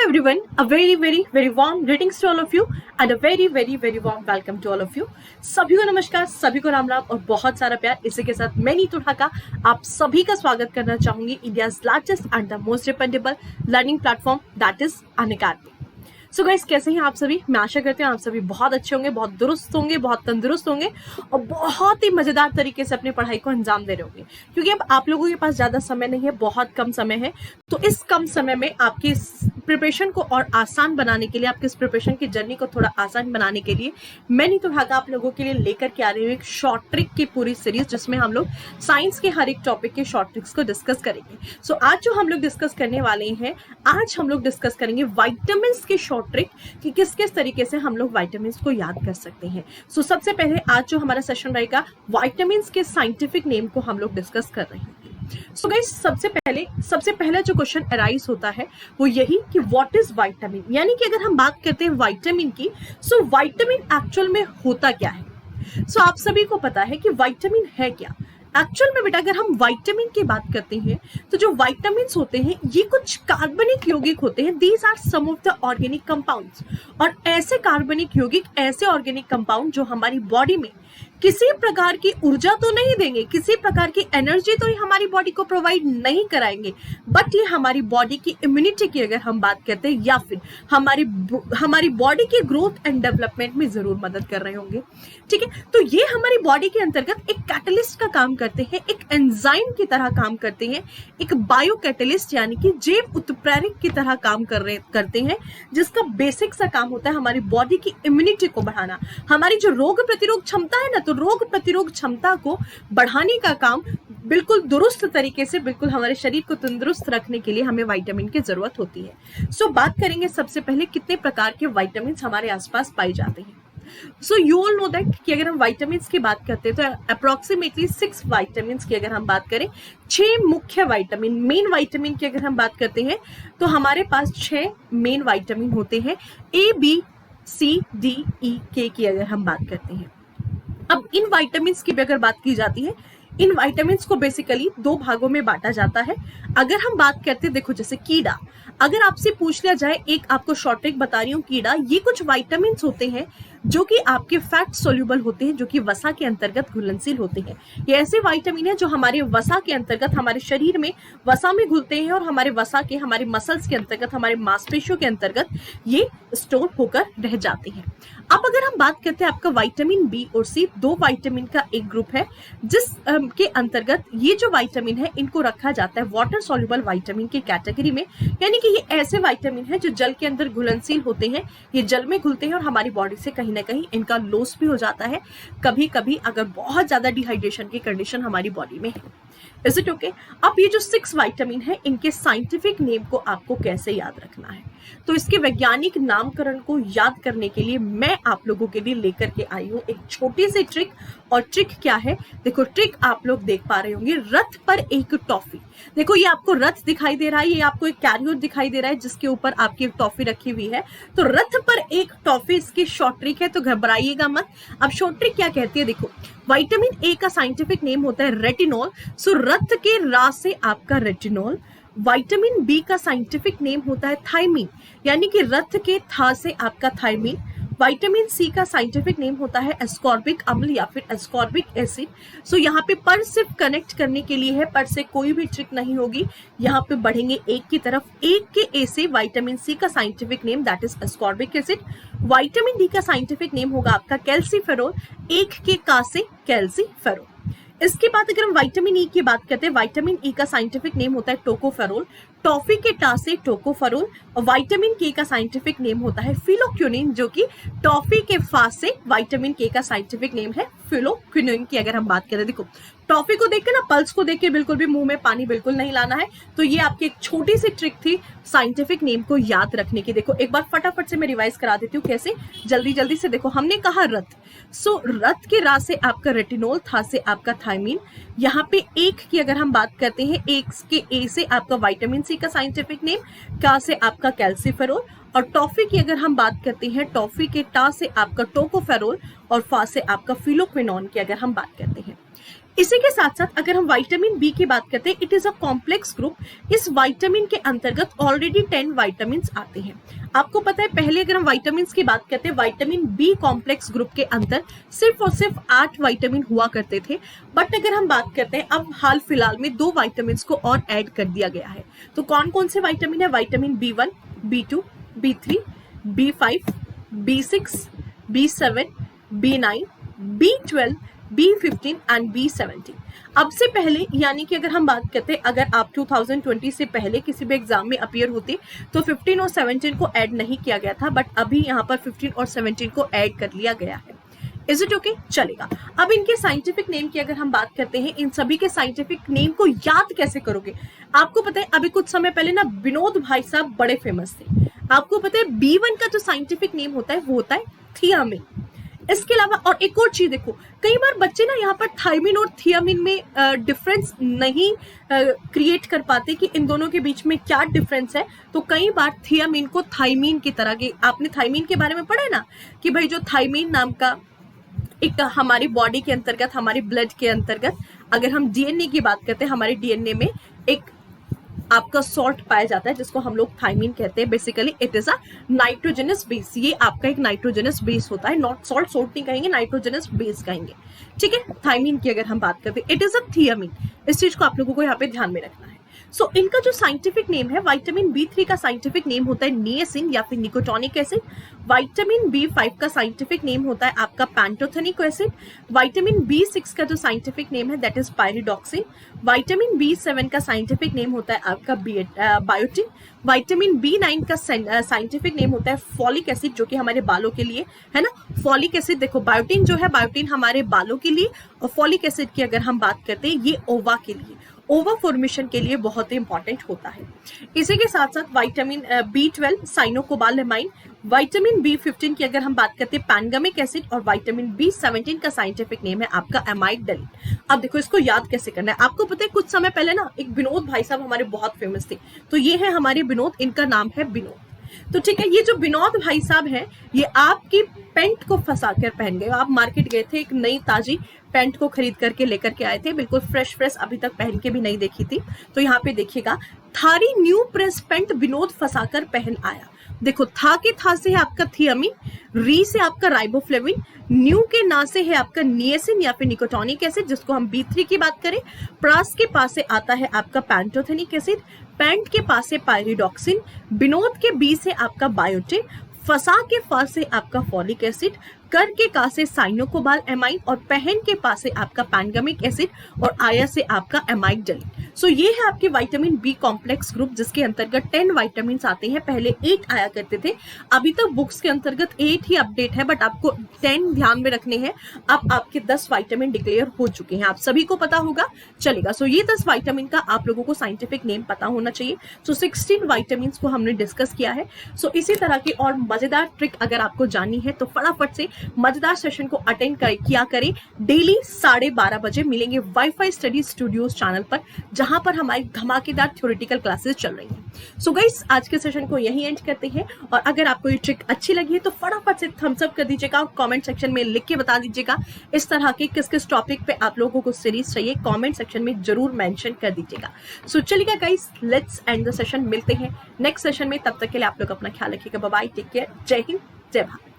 everyone, a very warm greetings to all of you and a very warm welcome to all of you. सभी को नमस्कार, सभी को राम राम और बहुत सारा प्यार। इसी के साथ मैं नीतू ढाका आप सभी का स्वागत करना चाहूंगी India's largest and the most dependable learning platform that is Unacademy. So guys, कैसे हैं आप सभी? मैं आशा करती हूँ आप सभी बहुत अच्छे होंगे, बहुत दुरुस्त होंगे, बहुत तंदुरुस्त होंगे और बहुत ही मजेदार तरीके से अपनी पढ़ाई को अंजाम दे रहे होंगे, क्योंकि अब आप लोगों के पास ज्यादा समय नहीं है, बहुत कम समय है। तो इस कम समय में आपकी प्रिपरेशन को और आसान बनाने के लिए, आपकी इस प्रिपरेशन की जर्नी को थोड़ा आसान बनाने के लिए मैं नीतू ढाका आप लोगों के लिए लेकर के आ रही हूँ एक शॉर्ट ट्रिक की पूरी सीरीज, जिसमें हम लोग साइंस के हर एक टॉपिक के शॉर्ट ट्रिक्स को डिस्कस करेंगे। सो आज जो हम लोग डिस्कस करने वाले हैं, आज हम लोग डिस्कस करेंगे वाइटामिन के शॉर्ट ट्रिक कि किस तरीके से हम लोग वाइटामिन को याद कर सकते हैं। सो सबसे पहले आज जो हमारा सेशन रहेगा, वाइटामिन के साइंटिफिक नेम को हम लोग डिस्कस कर रहे हैं। सो गाइस, सबसे पहला जो क्वेश्चन अराइज होता है वो यही कि व्हाट इज वाइटामिन, यानी कि अगर हम बात करते हैं वाइटामिन की, सो वाइटामिन एक्चुअल में होता क्या है। सो आप सभी को पता है कि वाइटामिन है क्या एक्चुअल में। बेटा, अगर हम विटामिन की बात करते हैं तो जो विटामिन होते हैं ये कुछ कार्बनिक यौगिक होते हैं। These are some of the organic compounds, और ऐसे कार्बनिक यौगिक, ऐसे ऑर्गेनिक कंपाउंड जो हमारी बॉडी में किसी प्रकार की ऊर्जा तो नहीं देंगे, किसी प्रकार की एनर्जी तो ये हमारी बॉडी को प्रोवाइड नहीं कराएंगे, बट ये हमारी बॉडी की इम्यूनिटी की अगर हम बात करते हैं या फिर हमारी बॉडी के ग्रोथ एंड डेवलपमेंट में जरूर मदद कर रहे होंगे। ठीक है, तो ये हमारी बॉडी के अंतर्गत एक कैटलिस्ट का काम करते हैं, एक एंजाइम की तरह काम करते हैं, एक बायो कैटलिस्ट यानी कि जैव उत्प्रेरक की तरह काम करते हैं, जिसका बेसिक सा काम होता है हमारी बॉडी की इम्यूनिटी को बढ़ाना। हमारी जो रोग प्रतिरोध क्षमता है ना, तो रोग प्रतिरोध क्षमता को बढ़ाने का काम बिल्कुल दुरुस्त तरीके से, बिल्कुल हमारे शरीर को तंदुरुस्त रखने के लिए हमें विटामिन की जरूरत होती है। सो बात करेंगे सबसे पहले कितने प्रकार के विटामिन हमारे आसपास पाए जाते हैं। So you all know that कि अगर हम विटामिन की बात करते हैं तो अप्रोक्सीमेटली 6 विटामिन की अगर हम बात करें, 6 मुख्य विटामिन, मेन विटामिन की अगर हम बात करते हैं तो हमारे पास 6 मेन विटामिन होते हैं। A, B, C, D, E, K की अगर हम बात करते हैं। अब इन विटामिन की भी अगर बात की जाती है, इन विटामिन को बेसिकली 2 भागों में बांटा जाता है। अगर हम बात करते हैं, देखो जैसे कीड़ा, अगर आपसे पूछ लिया जाए, एक आपको शॉर्ट ट्रिक बता रही हूँ, कीड़ा ये कुछ विटामिन होते हैं जो कि आपके फैट सोल्यूबल होते हैं, जो कि वसा के अंतर्गत घुलनशील होते हैं। ये ऐसे विटामिन है जो हमारे वसा के अंतर्गत, हमारे शरीर में वसा में घुलते हैं और हमारे वसा के, हमारे मसल्स के अंतर्गत, हमारे मांसपेशियों के अंतर्गत ये स्टोर होकर रह जाते हैं। अब अगर हम बात करते हैं आपका विटामिन बी और सी, 2 विटामिन का एक ग्रुप है, जिस के अंतर्गत ये जो विटामिन है इनको रखा जाता है वाटर सोल्यूबल विटामिन की कैटेगरी में, यानी कि ये ऐसे विटामिन है जो जल के अंदर घुलनशील होते हैं, ये जल में घुलते हैं और हमारी बॉडी से कहीं ना कहीं इनका लॉस भी हो जाता है कभी कभी, अगर बहुत ज्यादा डिहाइड्रेशन की कंडीशन हमारी बॉडी में है। Is it okay? अब ये जो 6 विटामिन है, इनके साइंटिफिक नेम को आपको कैसे याद रखना है, तो इसके वैज्ञानिक नामकरण को याद करने के लिए मैं आप लोगों के लिए लेकर के आई हूं एक छोटी सी ट्रिक। और ट्रिक क्या है? देखो, ट्रिक आप लोग देख पा रहे होंगे, रथ पर एक टॉफी। देखो, ये आपको रथ दिखाई दे रहा है, ये आपको एक कैरियर दिखाई दे रहा है जिसके ऊपर आपकी एक टॉफी रखी हुई है। तो रथ पर एक टॉफी इसकी शॉर्ट ट्रिक है, तो घबराइएगा मत। अब शॉर्ट ट्रिक क्या कहती है, देखो, विटामिन ए का साइंटिफिक नेम होता है रेटिनॉल। सो रथ के रा से आपका रेटिनॉल। विटामिन बी का साइंटिफिक नेम होता है थायमीन, यानी कि रथ के था से आपका थायमीन। विटामिन सी का साइंटिफिक नेम होता है एस्कॉर्बिक अम्ल या फिर एस्कॉर्बिक एसिड। सो यहाँ पे पर सिर्फ कनेक्ट करने के लिए है, पर से कोई भी ट्रिक नहीं होगी। यहाँ पे बढ़ेंगे एक की तरफ, एक के ए से विटामिन सी का scientific name that is ascorbic acid. Vitamin D का साइंटिफिक नेम होगा आपका कैल्सीफेरोल, एक के का से कैल्सीफेरोल। इसके बाद अगर हम विटामिन ई की बात करते हैं, विटामिन ई का साइंटिफिक नेम होता है टोकोफेरोल, टॉफी के टा से टोकोफेरोल। और विटामिन के का साइंटिफिक नेम होता है फिलोक्विनिन, जो कि टॉफी के फा से विटामिन के का साइंटिफिक नेम है फिलोक्विनिन की अगर हम बात करें। देखो, टॉफी को देख के ना, पल्स को देख के बिल्कुल भी मुंह में पानी बिल्कुल नहीं लाना है। तो ये आपकी एक छोटी सी ट्रिक थी साइंटिफिक नेम को याद रखने की। देखो, एक बार फटाफट से मैं रिवाइज करा देती हूँ कैसे, जल्दी से। देखो, हमने कहा रथ, सो रथ के रा से आपका रेटिनॉल, था से आपका थायमीन। यहाँ पे एक की अगर हम बात करते हैं, एक के ए से आपका विटामिन सी का साइंटिफिक नेम, का से आपका कैल्सीफेरोल। और टॉफी की अगर हम बात करते हैं, टॉफी के टा से आपका टोकोफेरोल और फा से आपका फिलोक्विनोन की अगर हम बात करते हैं। इसी के साथ साथ अगर हम विटामिन बी की बात करते हैं, it is a complex group. इस विटामिन के अंतर्गत ऑलरेडी 10 विटामिन आते हैं। आपको पता है पहले अगर हम विटामिन की बात करते हैं, विटामिन बी कॉम्प्लेक्स ग्रुप के अंदर सिर्फ और सिर्फ 8 विटामिन हुआ करते थे। बट अगर हम बात करते हैं अब हाल फिलहाल में 2 विटामिन को और ऐड कर दिया गया है। तो कौन कौन से विटामिन है? Vitamin B1, B2, B3, B5, B6, B7, B9, B12, B15 and B17। अब से पहले यानी कि अगर हम बात करते हैं, अगर आप 2020 से पहले किसी भी एग्जाम में अपीयर होते तो 15 और 17 को ऐड नहीं किया गया था, बट अभी यहाँ पर 15 और 17 को ऐड कर लिया गया है। Is it okay? चलेगा। अब इनके साइंटिफिक नेम की अगर हम बात करते हैं, इन सभी के साइंटिफिक नेम को याद कैसे करोगे? आपको पता है अभी कुछ समय पहले ना विनोद भाई साहब बड़े फेमस थे। आपको पता है B1 का जो साइंटिफिक नेम होता है वो होता है थियामिन। इसके अलावा और एक और चीज देखो, कई बार बच्चे ना यहाँ पर थायमिन और थियामिन में डिफरेंस नहीं क्रिएट कर पाते कि इन दोनों के बीच में क्या डिफरेंस है। तो कई बार थियामिन को थायमिन की तरह के, आपने थायमिन के बारे में पढ़ा है ना कि भाई जो थायमिन नाम का एक हमारी बॉडी के अंतर्गत, हमारे ब्लड के अंतर्गत, अगर हम डीएनए की बात करते हैं, हमारे डीएनए में एक आपका सॉल्ट पाया जाता है जिसको हम लोग थायमिन कहते हैं। Basically it is a nitrogenous base. ये आपका एक नाइट्रोजनस बेस होता है, नॉट सॉल्ट, सॉल्ट नहीं कहेंगे, नाइट्रोजनस बेस कहेंगे। ठीक है, थायमिन की अगर हम बात करते हैं, इट इज अ थियामिन। इस चीज को आप लोगों को यहाँ पे ध्यान में रखना है। सो इनका जो साइंटिफिक नेम है, विटामिन B3 का साइंटिफिक नेम होता है निएसिन या फिर निकोटोनिक एसिड। विटामिन B5 का साइंटिफिक नेम होता है आपका पैंटोथेनिक एसिड। विटामिन B6 का जो साइंटिफिक नेम है that is pyridoxine. Vitamin B7 का साइंटिफिक नेम होता है आपका बायोटिन। विटामिन B9 का साइंटिफिक नेम होता है फॉलिक एसिड, जो कि हमारे बालों के लिए है ना। फॉलिक एसिड देखो, बायोटिन जो है, बायोटिन हमारे बालों के लिए, और फॉलिक एसिड की अगर हम बात करते हैं ये ओवा के लिए, ओवा फॉर्मेशन के लिए बहुत ही इंपॉर्टेंट होता है। इसी के साथ साथ विटामिन B12 साइनोकोबालेमाइन। विटामिन B15 की अगर हम बात करते हैं पैनगमिक एसिड, और विटामिन B17 का साइंटिफिक नेम है आपका एमाइगडालिन। अब देखो इसको याद कैसे करना है। आपको पता है कुछ समय पहले ना एक विनोद भाई साहब हमारे बहुत फेमस थे, तो ये है हमारे विनोद, इनका नाम है विनोद। तो ठीक है, ये जो विनोद भाई साहब हैं, ये आपकी पैंट को फंसा कर पहन गए। आप मार्केट गए थे, एक नई ताजी पैंट को खरीद करके लेकर के आए थे, बिल्कुल फ्रेश फ्रेश, अभी तक पहन के भी नहीं देखी थी। तो यहाँ पे देखिएगा, थारी न्यू प्रेस पैंट विनोद फंसाकर पहन आया। देखो, था के था से है आपका थियामिन, री से आपका राइबोफ्लेविन, न्यू के ना से है आपका निएसिन या फिर निकोटोनिक एसिड, जिसको हम B3 की बात करें। प्रास के पास से आता है आपका पैंटोथेनिक एसिड, पैंट के पास से पायरिडॉक्सिन, विनोद के बी से आपका बायोटिन, फसा के फा से आपका फॉलिक एसिड, कर के का से साइनोकोबाल एमाइन, और पहन के पास से आपका पैनगमिक एसिड, और आया से आपका एमाइगडालिन। सो ये है आपके विटामिन बी कॉम्प्लेक्स ग्रुप, जिसके अंतर्गत 10 विटामिन आते हैं। पहले 8 आया करते थे, अभी तक बुक्स के अंतर्गत 8 ही अपडेट है, बट आपको 10 ध्यान में रखने हैं। अब आपके 10 विटामिन डिक्लेयर हो चुके हैं, आप सभी को पता होगा, चलेगा। सो ये 10 विटामिन का आप लोगों को साइंटिफिक नेम पता होना चाहिए। सो 16 विटामिन को हमने डिस्कस किया है। सो इसी तरह की और मजेदार ट्रिक अगर आपको जाननी है तो फटाफट से मजेदार सेशन को अटेंड किया करें। डेली 12:30 बजे मिलेंगे वाईफाई स्टडी स्टूडियोज चैनल पर, जहां पर हमारी धमाकेदार थ्योरेटिकल क्लासेस चल रही हैं। सो गाइस, आज के सेशन को यहीं एंड करते हैं, और अगर आपको ये ट्रिक अच्छी लगी है तो फटाफट से थम्स अप कर दीजिएगा, कमेंट सेक्शन में लिख के बता दीजिएगा इस तरह के किस किस टॉपिक पे आप लोगों को सीरीज चाहिए, कमेंट सेक्शन में जरूर मेंशन कर दीजिएगा। सो चलिएगा guys, let's end the session, मिलते हैं नेक्स्ट सेशन में। तब तक के लिए आप लोग अपना ख्याल रखिएगा। बाय बाय, टेक केयर, जय हिंद, जय भारत।